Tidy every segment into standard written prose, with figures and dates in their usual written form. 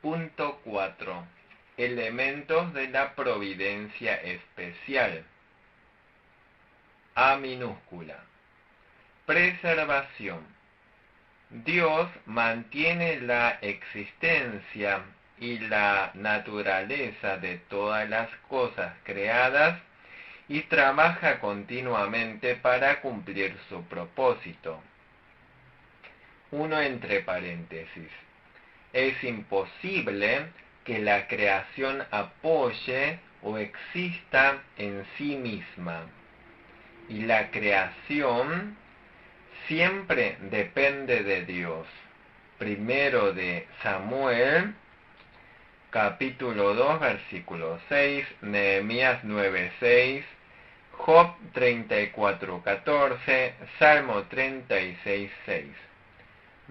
Punto 4. Elementos de la providencia especial. A minúscula. Preservación. Dios mantiene la existencia y la naturaleza de todas las cosas creadas y trabaja continuamente para cumplir su propósito. Uno entre paréntesis. Es imposible que la creación apoye o exista en sí misma. Y la creación siempre depende de Dios. Primero de Samuel, capítulo 2, versículo 6, Nehemías 9, 6, Job 34, 14, Salmo 36, 6.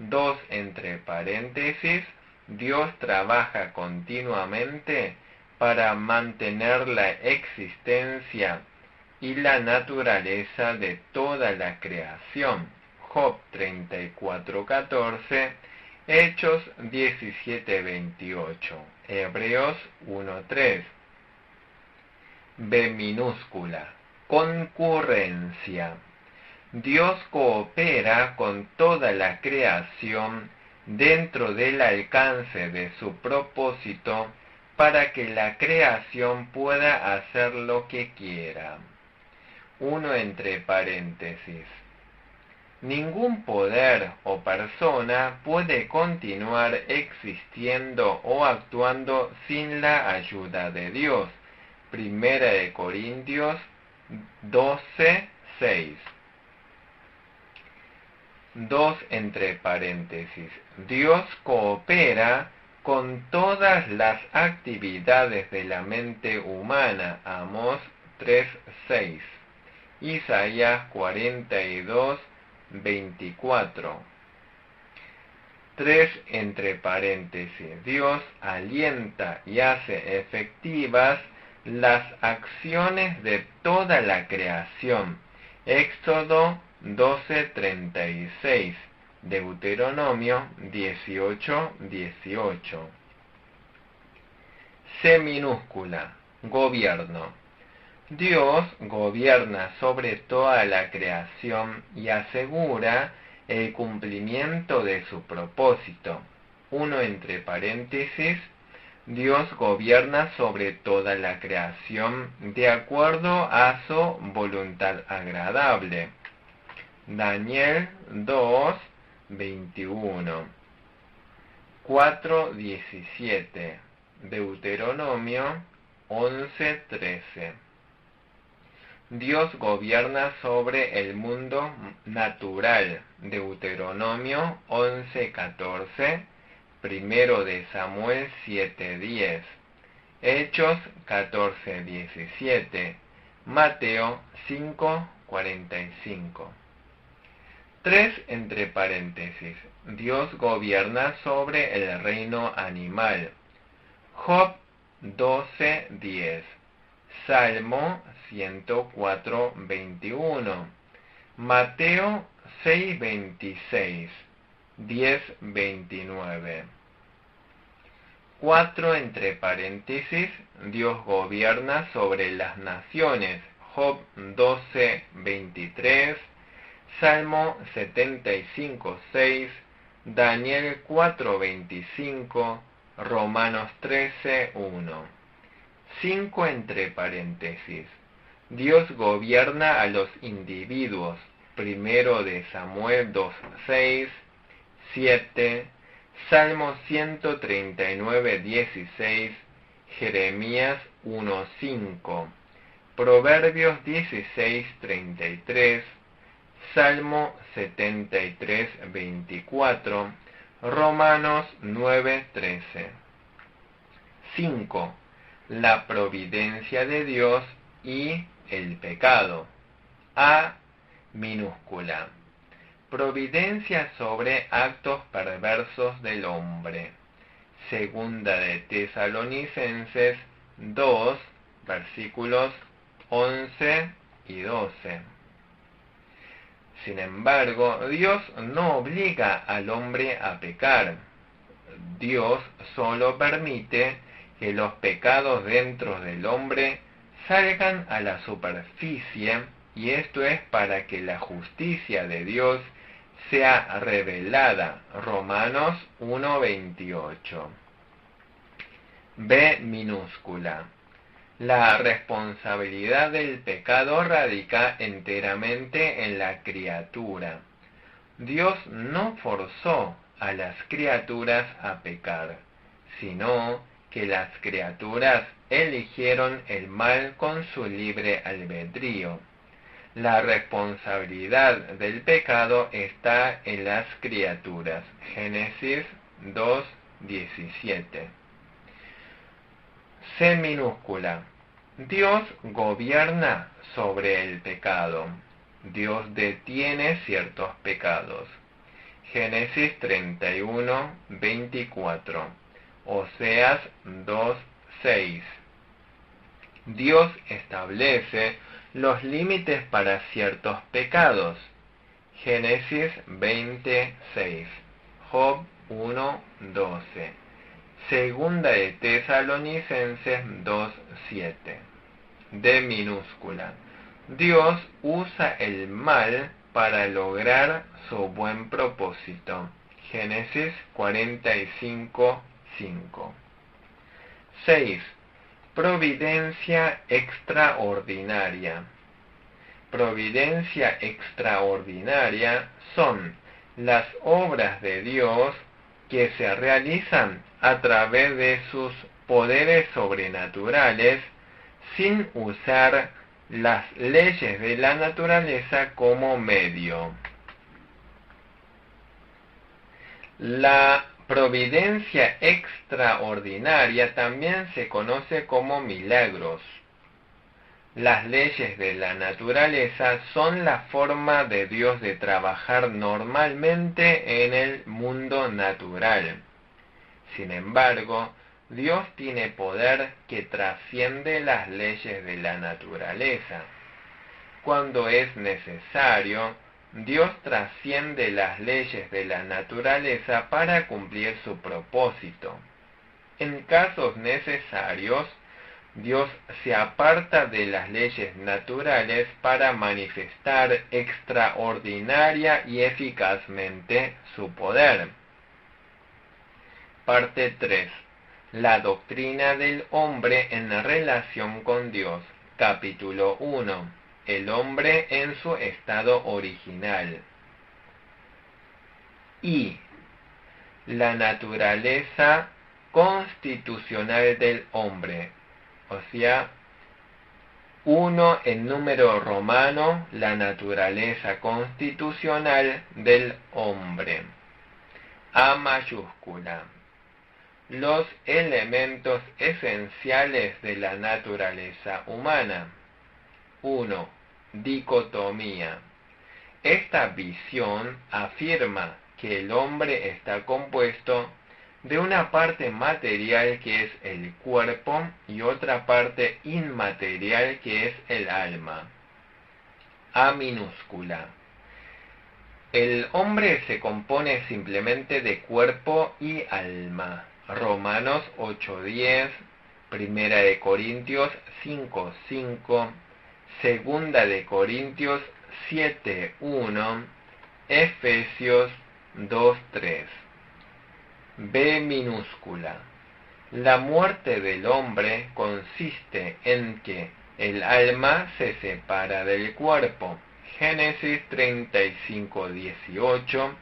Dos entre paréntesis, Dios trabaja continuamente para mantener la existencia y la naturaleza de toda la creación. Job 34, 14, Hechos 17, 28, Hebreos 1, 3. B minúscula. Concurrencia. Dios coopera con toda la creación dentro del alcance de su propósito para que la creación pueda hacer lo que quiera. Uno entre paréntesis. Ningún poder o persona puede continuar existiendo o actuando sin la ayuda de Dios. Primera de Corintios 12, 6. Dos entre paréntesis. Dios coopera con todas las actividades de la mente humana. Amós 3:6. Isaías 42, 24. Tres entre paréntesis. Dios alienta y hace efectivas las acciones de toda la creación. Éxodo 12:36, Deuteronomio 18:18. C minúscula. Gobierno. Dios gobierna sobre toda la creación y asegura el cumplimiento de su propósito. Uno entre paréntesis. Dios gobierna sobre toda la creación de acuerdo a su voluntad agradable. Daniel 2, 21. 4:17. Deuteronomio 11:13. Dios gobierna sobre el mundo natural. Deuteronomio 11:14. Primero de Samuel 7:10. Hechos 14:17. Mateo 5:45. Tres entre paréntesis. Dios gobierna sobre el reino animal. Job 12:10. Salmo 104:21. Mateo 6:26. 10:29. Cuatro entre paréntesis. Dios gobierna sobre las naciones. Job 12:23. Salmo 75:6, Daniel 4:25, Romanos 13:1. 5 entre paréntesis. Dios gobierna a los individuos. Primero de Samuel 2:6, 7, Salmo 139:16, Jeremías 1:5, Proverbios 16:33, Salmo 73:24, Romanos 9:13. 5. La providencia de Dios y el pecado. A minúscula. Providencia sobre actos perversos del hombre. Segunda de Tesalonicenses 2, versículos 11 y 12. Sin embargo, Dios no obliga al hombre a pecar. Dios solo permite que los pecados dentro del hombre salgan a la superficie, y esto es para que la justicia de Dios sea revelada. Romanos 1:28. B minúscula. La responsabilidad del pecado radica enteramente en la criatura. Dios no forzó a las criaturas a pecar, sino que las criaturas eligieron el mal con su libre albedrío. La responsabilidad del pecado está en las criaturas. Génesis 2:17. C minúscula. Dios gobierna sobre el pecado. Dios detiene ciertos pecados. Génesis 31:24. Oseas 2:6. Dios establece los límites para ciertos pecados. Génesis 20:6. Job 1:12. Segunda de Tesalonicenses 2:7. D minúscula. Dios usa el mal para lograr su buen propósito. Génesis 45:5. 6. Providencia extraordinaria. Providencia extraordinaria son las obras de Dios que se realizan a través de sus poderes sobrenaturales sin usar las leyes de la naturaleza como medio. La providencia extraordinaria también se conoce como milagros. Las leyes de la naturaleza son la forma de Dios de trabajar normalmente en el mundo natural. Sin embargo, Dios tiene poder que trasciende las leyes de la naturaleza. Cuando es necesario, Dios trasciende las leyes de la naturaleza para cumplir su propósito. En casos necesarios, Dios se aparta de las leyes naturales para manifestar extraordinaria y eficazmente su poder. Parte 3. La doctrina del hombre en relación con Dios. Capítulo 1. El hombre en su estado original. Y la naturaleza constitucional del hombre. O sea, 1 en número romano, la naturaleza constitucional del hombre. A mayúscula. Los elementos esenciales de la naturaleza humana. 1. Dicotomía. Esta visión afirma que el hombre está compuesto de una parte material que es el cuerpo y otra parte inmaterial que es el alma. A minúscula. El hombre se compone simplemente de cuerpo y alma. Romanos 8:10, Primera de Corintios 5:5, Segunda de Corintios 7:1, Efesios 2:3. B minúscula. La muerte del hombre consiste en que el alma se separa del cuerpo. Génesis 35:18,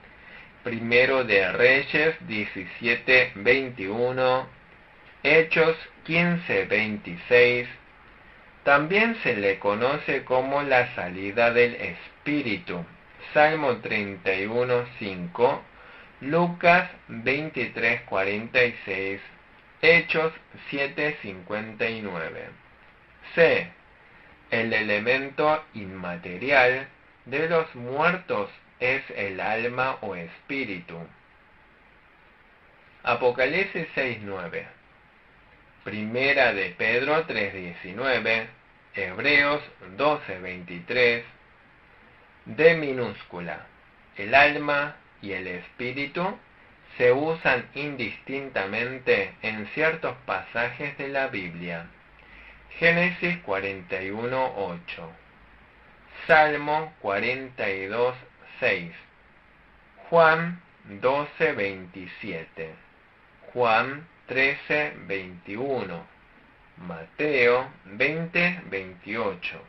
Primero de Reyes 17:21, Hechos 15:26. También se le conoce como la salida del Espíritu. Salmo 31:5, Lucas 23:46, Hechos 7:59. C. El elemento inmaterial de los muertos es el alma o espíritu. Apocalipsis 6:9, Primera de Pedro 3:19, Hebreos 12:23. D minúscula. El alma y el espíritu se usan indistintamente en ciertos pasajes de la Biblia. Génesis 41:8, Salmo 42:6, Juan 12:27, Juan 13:21, Mateo 20:28,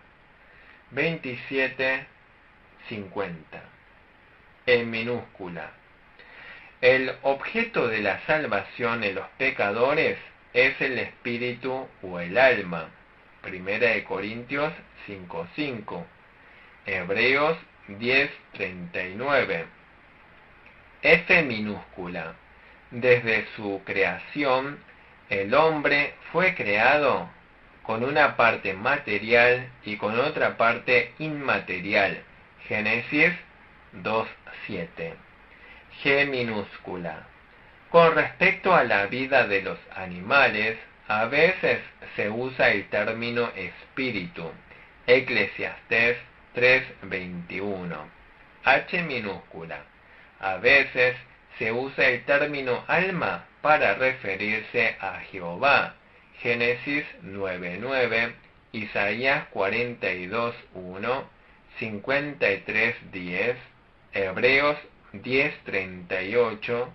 27:50. En minúscula. El objeto de la salvación en los pecadores es el espíritu o el alma. 1 Corintios 5:5, Hebreos 10:39. F minúscula. Desde su creación, el hombre fue creado con una parte material y con otra parte inmaterial. Génesis 2:7. G minúscula. Con respecto a la vida de los animales, a veces se usa el término espíritu. Eclesiastés 3:21. H minúscula. A veces se usa el término alma para referirse a Jehová. Génesis 9:9, Isaías 42:1, 53:10, Hebreos 10:38.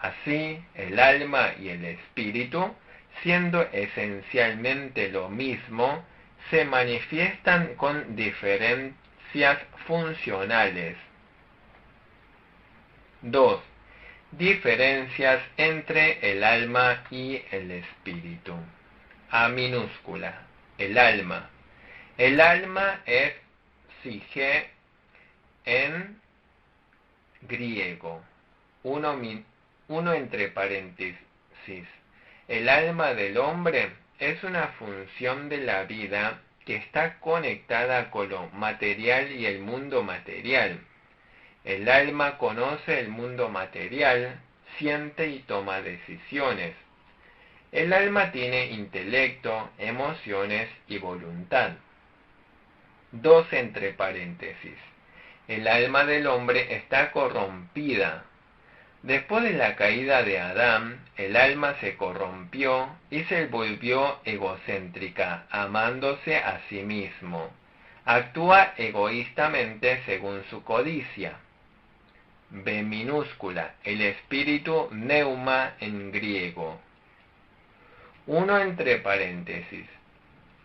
Así, el alma y el espíritu, siendo esencialmente lo mismo, se manifiestan con diferencias funcionales. 2. Diferencias entre el alma y el espíritu. A minúscula. El alma. El alma es psique en griego. Uno entre paréntesis. El alma del hombre es una función de la vida que está conectada con lo material y el mundo material. El alma conoce el mundo material, siente y toma decisiones. El alma tiene intelecto, emociones y voluntad. 2 entre paréntesis. El alma del hombre está corrompida. Después de la caída de Adán, el alma se corrompió y se volvió egocéntrica, amándose a sí mismo. Actúa egoístamente según su codicia. B minúscula. El espíritu neuma en griego. 1 entre paréntesis.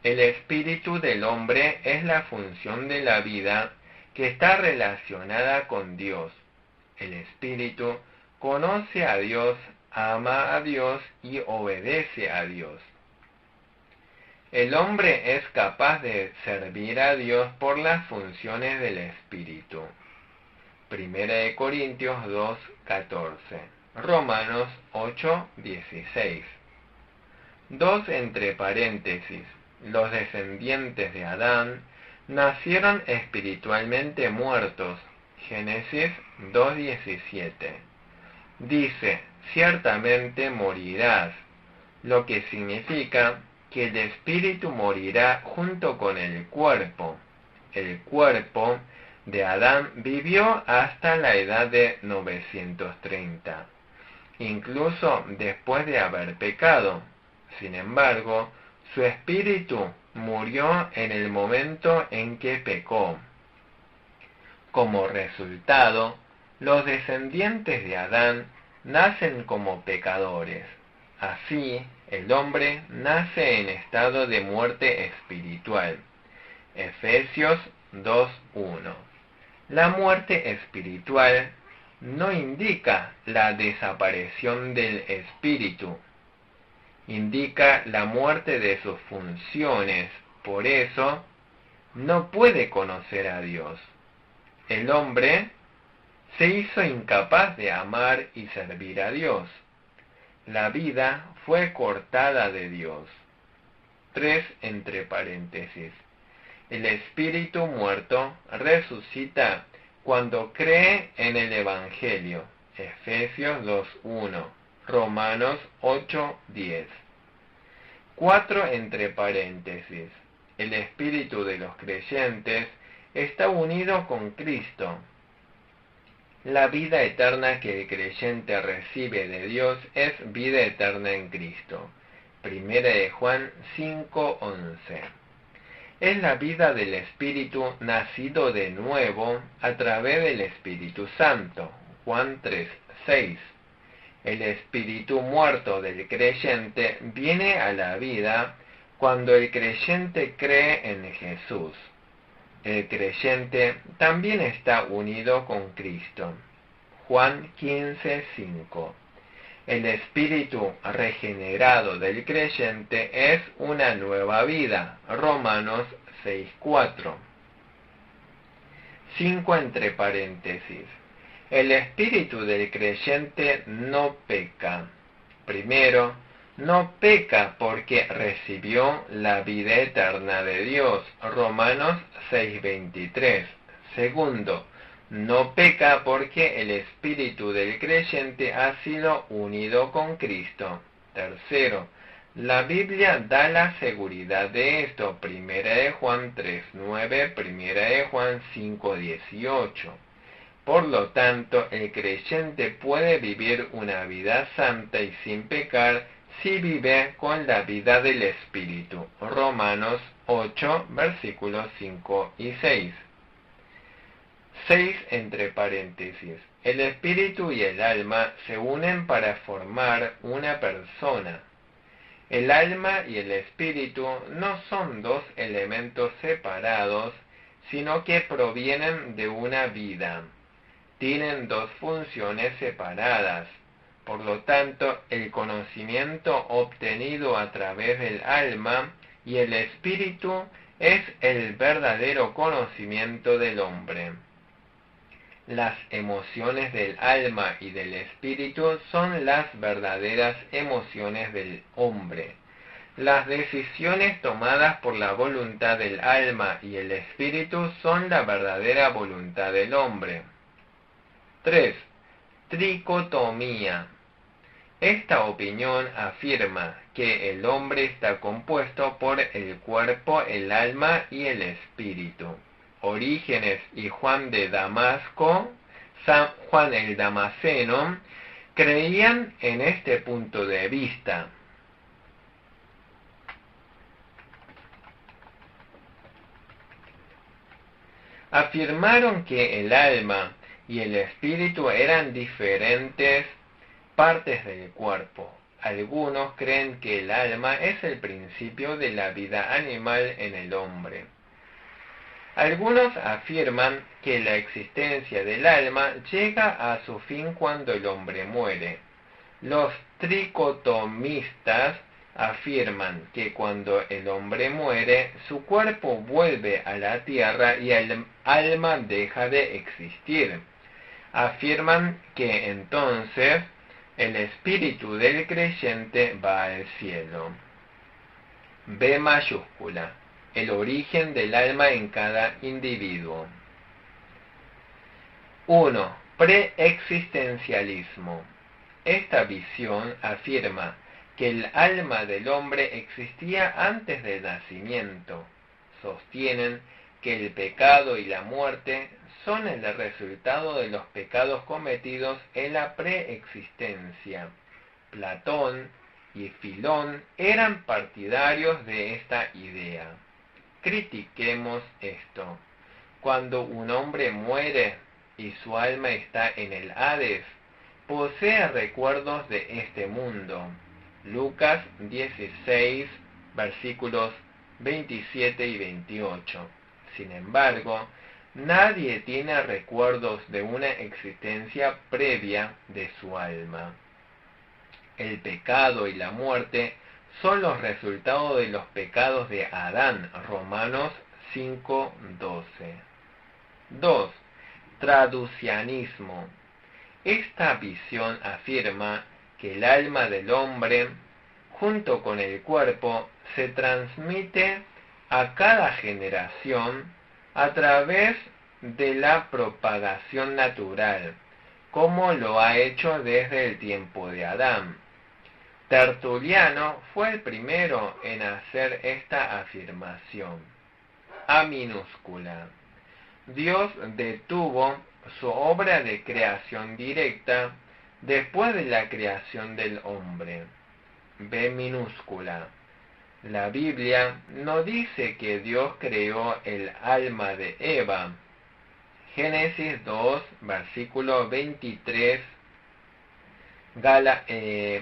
El espíritu del hombre es la función de la vida que está relacionada con Dios. El espíritu conoce a Dios, ama a Dios y obedece a Dios. El hombre es capaz de servir a Dios por las funciones del espíritu. 1 Corintios 2:14, Romanos 8:16. 2 entre paréntesis. Los descendientes de Adán nacieron espiritualmente muertos. Génesis 2:17. Dice, ciertamente morirás, lo que significa que el espíritu morirá junto con el cuerpo. El cuerpo de Adán vivió hasta la edad de 930, incluso después de haber pecado. Sin embargo, su espíritu murió en el momento en que pecó. Como resultado, los descendientes de Adán nacen como pecadores. Así, el hombre nace en estado de muerte espiritual. Efesios 2:1. La muerte espiritual no indica la desaparición del espíritu, indica la muerte de sus funciones. Por eso, no puede conocer a Dios. El hombre se hizo incapaz de amar y servir a Dios. La vida fue cortada de Dios. 3 entre paréntesis. El espíritu muerto resucita cuando cree en el Evangelio. Efesios 2:1, Romanos 8:10. 4 entre paréntesis. El espíritu de los creyentes está unido con Cristo. La vida eterna que el creyente recibe de Dios es vida eterna en Cristo. Primera de Juan 5:11. Es la vida del Espíritu nacido de nuevo a través del Espíritu Santo. Juan 3:6. El espíritu muerto del creyente viene a la vida cuando el creyente cree en Jesús. El creyente también está unido con Cristo. Juan 15:5. El espíritu regenerado del creyente es una nueva vida. Romanos 6:4. 5 entre paréntesis. El espíritu del creyente no peca. Primero, no peca porque recibió la vida eterna de Dios. Romanos 6:23. Segundo, no peca porque el espíritu del creyente ha sido unido con Cristo. Tercero, la Biblia da la seguridad de esto. Primera de Juan 3:9, Primera de Juan 5:18. Por lo tanto, el creyente puede vivir una vida santa y sin pecar si vive con la vida del Espíritu. Romanos 8, versículos 5 y 6. 6 entre paréntesis. El espíritu y el alma se unen para formar una persona. El alma y el espíritu no son dos elementos separados, sino que provienen de una vida. Tienen dos funciones separadas. Por lo tanto, el conocimiento obtenido a través del alma y el espíritu es el verdadero conocimiento del hombre. Las emociones del alma y del espíritu son las verdaderas emociones del hombre. Las decisiones tomadas por la voluntad del alma y el espíritu son la verdadera voluntad del hombre. 3. Tricotomía. Esta opinión afirma que el hombre está compuesto por el cuerpo, el alma y el espíritu. Orígenes y Juan de Damasco, San Juan el Damasceno, creían en este punto de vista. Afirmaron que el alma y el espíritu eran diferentes partes del cuerpo. Algunos creen que el alma es el principio de la vida animal en el hombre. Algunos afirman que la existencia del alma llega a su fin cuando el hombre muere. Los tricotomistas afirman que cuando el hombre muere, su cuerpo vuelve a la tierra y el alma deja de existir. Afirman que entonces el espíritu del creyente va al cielo. B mayúscula. El origen del alma en cada individuo. 1. Preexistencialismo. Esta visión afirma que el alma del hombre existía antes del nacimiento. Sostienen que el pecado y la muerte son el resultado de los pecados cometidos en la preexistencia. Platón y Filón eran partidarios de esta idea. Critiquemos esto. Cuando un hombre muere y su alma está en el Hades, posee recuerdos de este mundo. Lucas 16, versículos 27 y 28. Sin embargo, nadie tiene recuerdos de una existencia previa de su alma. El pecado y la muerte son los resultados de los pecados de Adán. Romanos 5:12. 2. Traducianismo. Esta visión afirma que el alma del hombre, junto con el cuerpo, se transmite a cada generación a través de la propagación natural, como lo ha hecho desde el tiempo de Adán. Tertuliano fue el primero en hacer esta afirmación. A minúscula. Dios detuvo su obra de creación directa después de la creación del hombre. B minúscula. La Biblia no dice que Dios creó el alma de Eva. Génesis 2, versículo 23,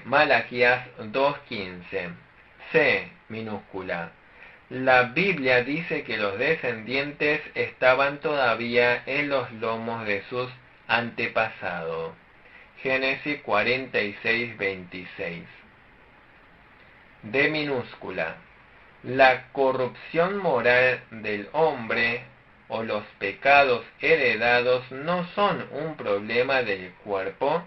Malaquías 2:15. C minúscula. La Biblia dice que los descendientes estaban todavía en los lomos de sus antepasados. Génesis 46, 26. D minúscula. La corrupción moral del hombre o los pecados heredados no son un problema del cuerpo,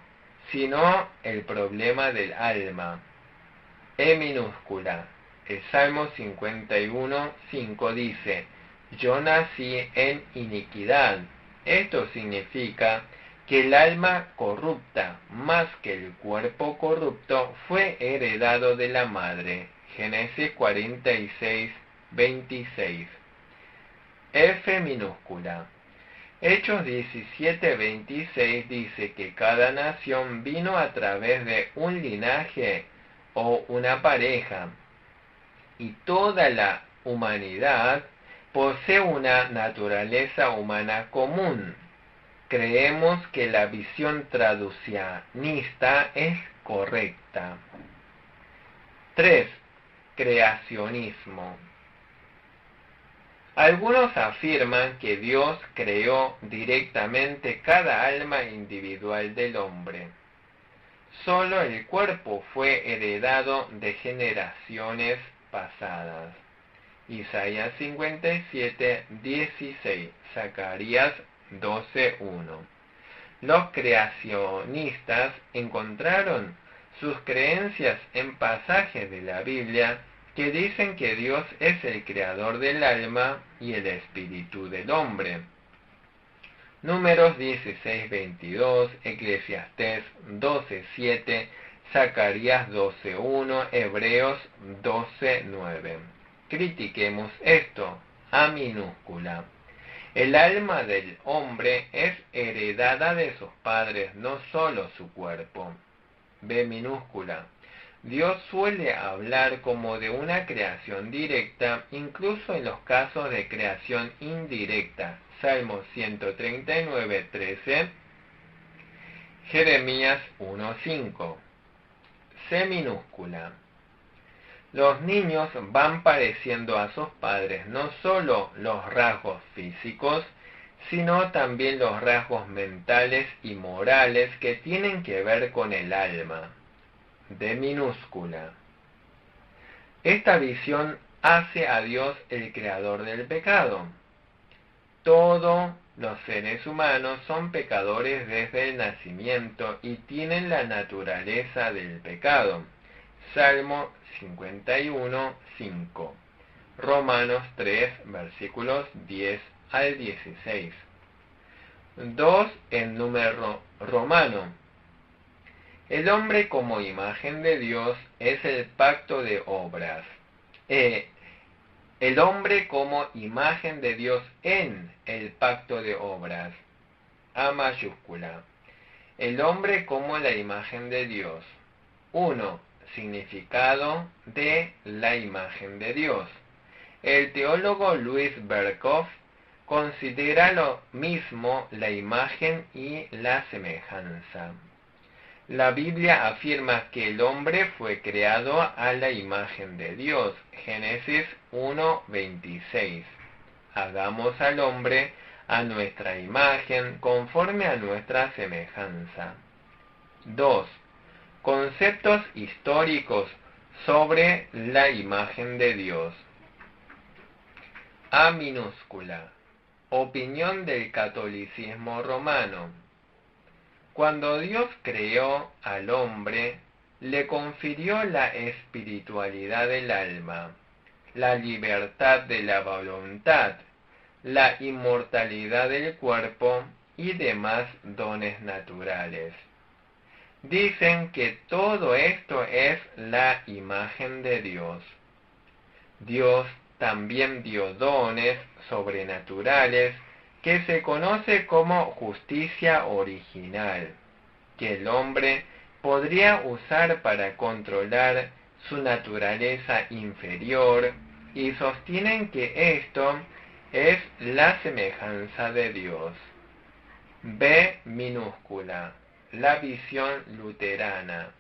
sino el problema del alma. E minúscula. El Salmo 51, 5 dice: yo nací en iniquidad. Esto significa que el alma corrupta, más que el cuerpo corrupto, fue heredado de la madre. Génesis 46, 26. F minúscula. Hechos 17, 26 dice que cada nación vino a través de un linaje o una pareja, y toda la humanidad posee una naturaleza humana común. Creemos que la visión traducianista es correcta. 3. Creacionismo. Algunos afirman que Dios creó directamente cada alma individual del hombre. Solo el cuerpo fue heredado de generaciones pasadas. Isaías 57, 16, Zacarías 12, 1. Los creacionistas encontraron sus creencias en pasajes de la Biblia que dicen que Dios es el creador del alma y el espíritu del hombre. Números 16, 22, Eclesiastés 12, 7, Zacarías 12, 1, Hebreos 12, 9. Critiquemos esto. A minúscula. El alma del hombre es heredada de sus padres, no solo su cuerpo. B minúscula. Dios suele hablar como de una creación directa, incluso en los casos de creación indirecta. Salmo 139, 13, Jeremías 1, 5. C minúscula. Los niños van pareciendo a sus padres no solo los rasgos físicos, sino también los rasgos mentales y morales que tienen que ver con el alma. D minúscula. Esta visión hace a Dios el creador del pecado. Todos los seres humanos son pecadores desde el nacimiento y tienen la naturaleza del pecado. Salmo 51, 5. Romanos 3, versículos 10 al 16. 2. En número romano. El hombre como imagen de Dios es el pacto de obras. El hombre como imagen de Dios en el pacto de obras. A mayúscula. El hombre como la imagen de Dios. 1. Significado de la imagen de Dios. El teólogo Louis Berkhoff considera lo mismo la imagen y la semejanza. La Biblia afirma que el hombre fue creado a la imagen de Dios. Génesis 1, 26. Hagamos al hombre a nuestra imagen, conforme a nuestra semejanza. 2. Conceptos históricos sobre la imagen de Dios. A minúscula. Opinión del catolicismo romano. Cuando Dios creó al hombre, le confirió la espiritualidad del alma, la libertad de la voluntad, la inmortalidad del cuerpo y demás dones naturales. Dicen que todo esto es la imagen de Dios. Dios también dio dones sobrenaturales que se conoce como justicia original, que el hombre podría usar para controlar su naturaleza inferior, y sostienen que esto es la semejanza de Dios. B minúscula, la visión luterana.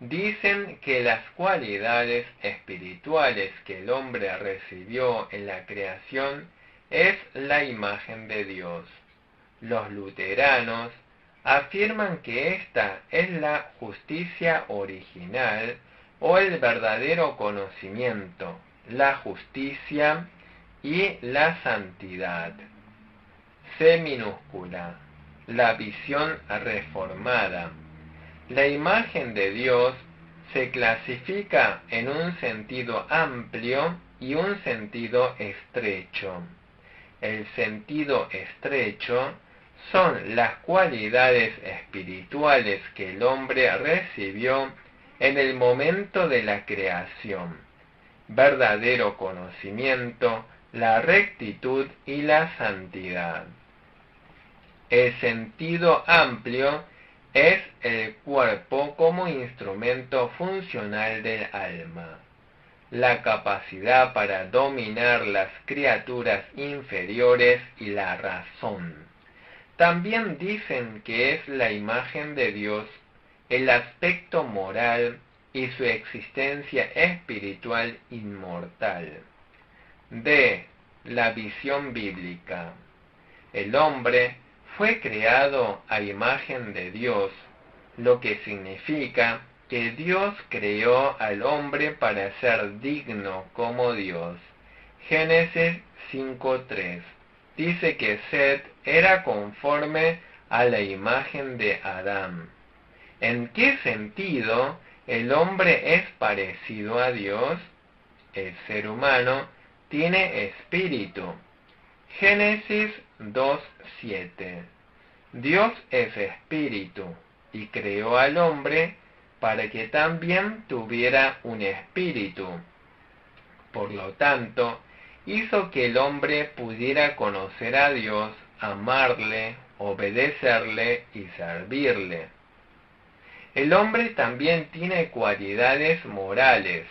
Dicen que las cualidades espirituales que el hombre recibió en la creación es la imagen de Dios. Los luteranos afirman que esta es la justicia original o el verdadero conocimiento, la justicia y la santidad. C minúscula, la visión reformada. La imagen de Dios se clasifica en un sentido amplio y un sentido estrecho. El sentido estrecho son las cualidades espirituales que el hombre recibió en el momento de la creación: verdadero conocimiento, la rectitud y la santidad. El sentido amplio es el cuerpo como instrumento funcional del alma, la capacidad para dominar las criaturas inferiores y la razón. También dicen que es la imagen de Dios, el aspecto moral y su existencia espiritual inmortal. D. La visión bíblica. El hombre fue creado a imagen de Dios, lo que significa que Dios creó al hombre para ser digno como Dios. Génesis 5:3. Dice que Set era conforme a la imagen de Adán. ¿En qué sentido el hombre es parecido a Dios? El ser humano tiene espíritu. Génesis 2:7. Dios es espíritu y creó al hombre para que también tuviera un espíritu. Por lo tanto, hizo que el hombre pudiera conocer a Dios, amarle, obedecerle y servirle. El hombre también tiene cualidades morales.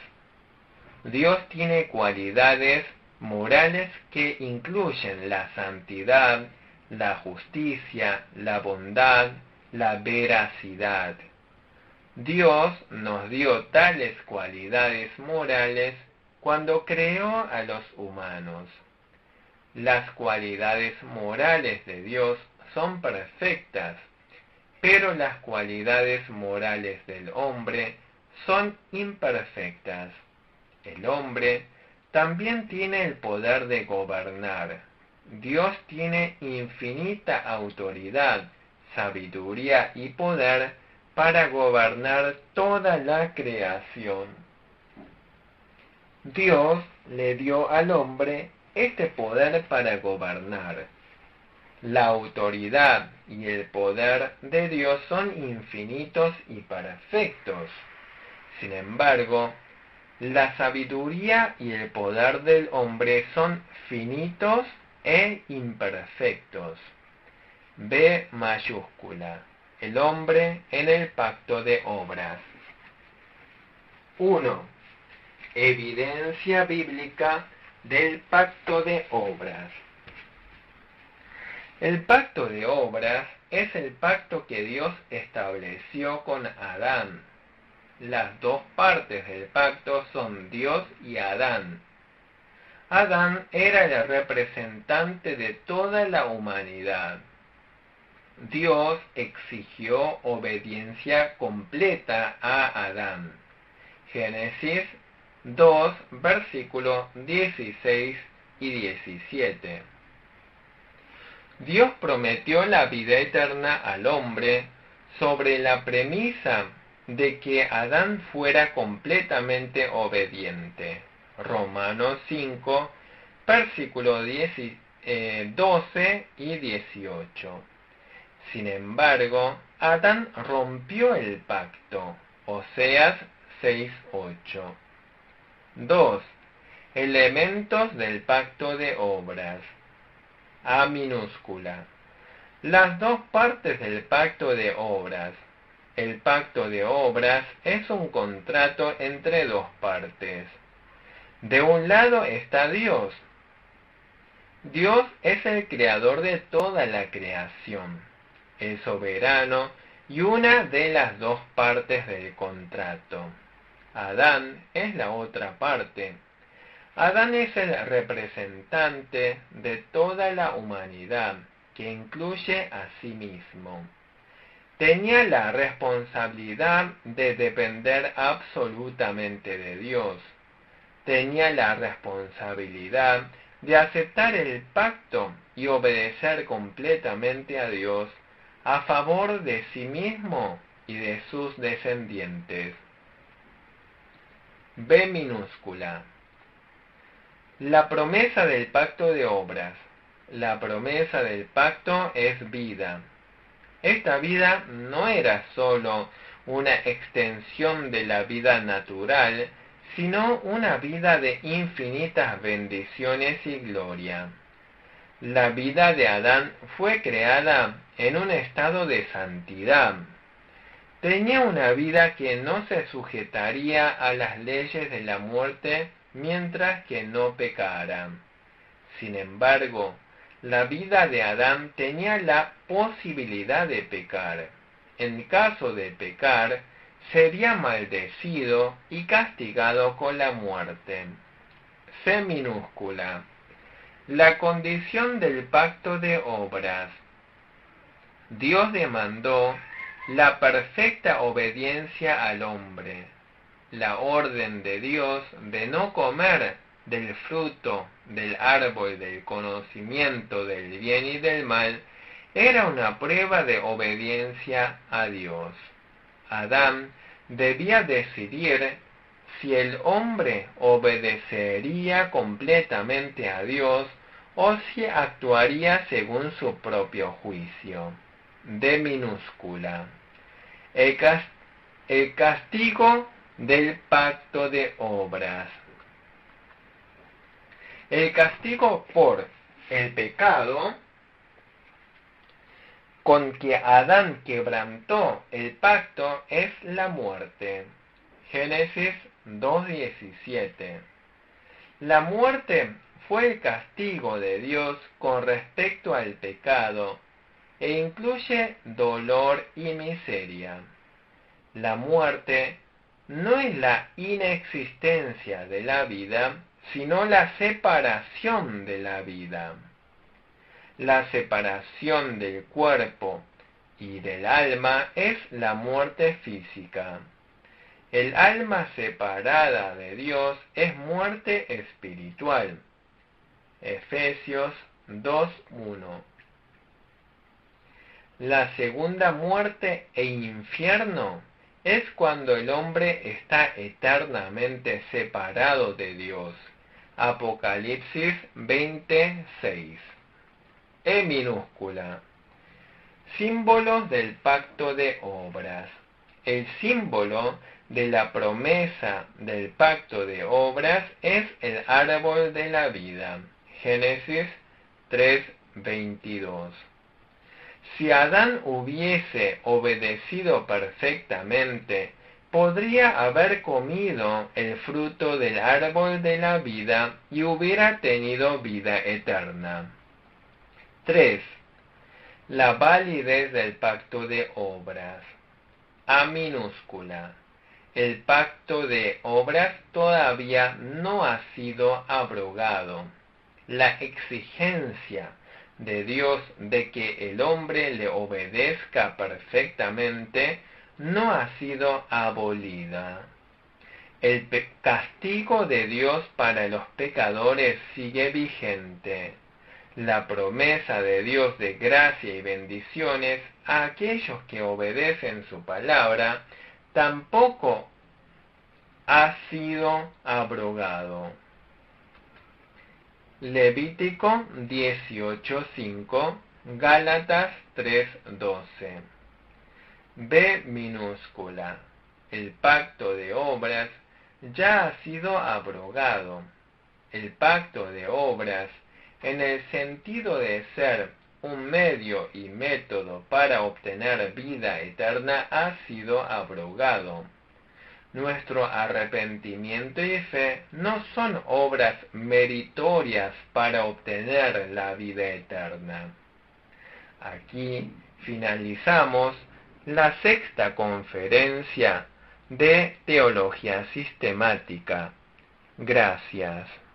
Dios tiene cualidades morales que incluyen la santidad, la justicia, la bondad, la veracidad. Dios nos dio tales cualidades morales cuando creó a los humanos. Las cualidades morales de Dios son perfectas, pero las cualidades morales del hombre son imperfectas. El hombre también tiene el poder de gobernar. Dios tiene infinita autoridad, sabiduría y poder para gobernar toda la creación. Dios le dio al hombre este poder para gobernar. La autoridad y el poder de Dios son infinitos y perfectos. Sin embargo, la sabiduría y el poder del hombre son finitos e imperfectos. B mayúscula. El hombre en el pacto de obras. 1. Evidencia bíblica del pacto de obras. El pacto de obras es el pacto que Dios estableció con Adán. Las dos partes del pacto son Dios y Adán. Adán era el representante de toda la humanidad. Dios exigió obediencia completa a Adán. Génesis 2, versículos 16 y 17. Dios prometió la vida eterna al hombre sobre la premisa de que Adán fuera completamente obediente. Romanos 5, versículos 12 y 18. Sin embargo, Adán rompió el pacto. Oseas 6:8. 2. Elementos del pacto de obras. A minúscula. Las dos partes del pacto de obras. El pacto de obras es un contrato entre dos partes. De un lado está Dios. Dios es el creador de toda la creación, el soberano y una de las dos partes del contrato. Adán es la otra parte. Adán es el representante de toda la humanidad, que incluye a sí mismo. Tenía la responsabilidad de depender absolutamente de Dios. Tenía la responsabilidad de aceptar el pacto y obedecer completamente a Dios a favor de sí mismo y de sus descendientes. B minúscula. La promesa del pacto de obras. La promesa del pacto es vida. Esta vida no era sólo una extensión de la vida natural, sino una vida de infinitas bendiciones y gloria. La vida de Adán fue creada en un estado de santidad. Tenía una vida que no se sujetaría a las leyes de la muerte mientras que no pecara. Sin embargo, la vida de Adán tenía la posibilidad de pecar. En caso de pecar, sería maldecido y castigado con la muerte. C minúscula. La condición del pacto de obras. Dios demandó la perfecta obediencia al hombre. La orden de Dios de no comer del fruto del árbol del conocimiento del bien y del mal era una prueba de obediencia a Dios. Adán debía decidir si el hombre obedecería completamente a Dios o si actuaría según su propio juicio. D minúscula. El castigo del pacto de obras. El castigo por el pecado con que Adán quebrantó el pacto es la muerte. Génesis 2:17. La muerte fue el castigo de Dios con respecto al pecado e incluye dolor y miseria. La muerte no es la inexistencia de la vida, sino la separación de la vida. La separación del cuerpo y del alma es la muerte física. El alma separada de Dios es muerte espiritual. Efesios 2:1. La segunda muerte e infierno es cuando el hombre está eternamente separado de Dios. Apocalipsis 20:6. E minúscula. Símbolos del pacto de obras. El símbolo de la promesa del pacto de obras es el árbol de la vida. Génesis 3:22. Si Adán hubiese obedecido perfectamente, podría haber comido el fruto del árbol de la vida y hubiera tenido vida eterna. 3. La validez del pacto de obras. A minúscula. El pacto de obras todavía no ha sido abrogado. La exigencia de Dios de que el hombre le obedezca perfectamente no ha sido abolida. El castigo de Dios para los pecadores sigue vigente. La promesa de Dios de gracia y bendiciones a aquellos que obedecen su palabra tampoco ha sido abrogado. Levítico 18:5, Gálatas 3:12. B minúscula. El pacto de obras ya ha sido abrogado. El pacto de obras en el sentido de ser un medio y método para obtener vida eterna, ha sido abrogado. Nuestro arrepentimiento y fe no son obras meritorias para obtener la vida eterna. Aquí finalizamos la sexta conferencia de Teología Sistemática. Gracias.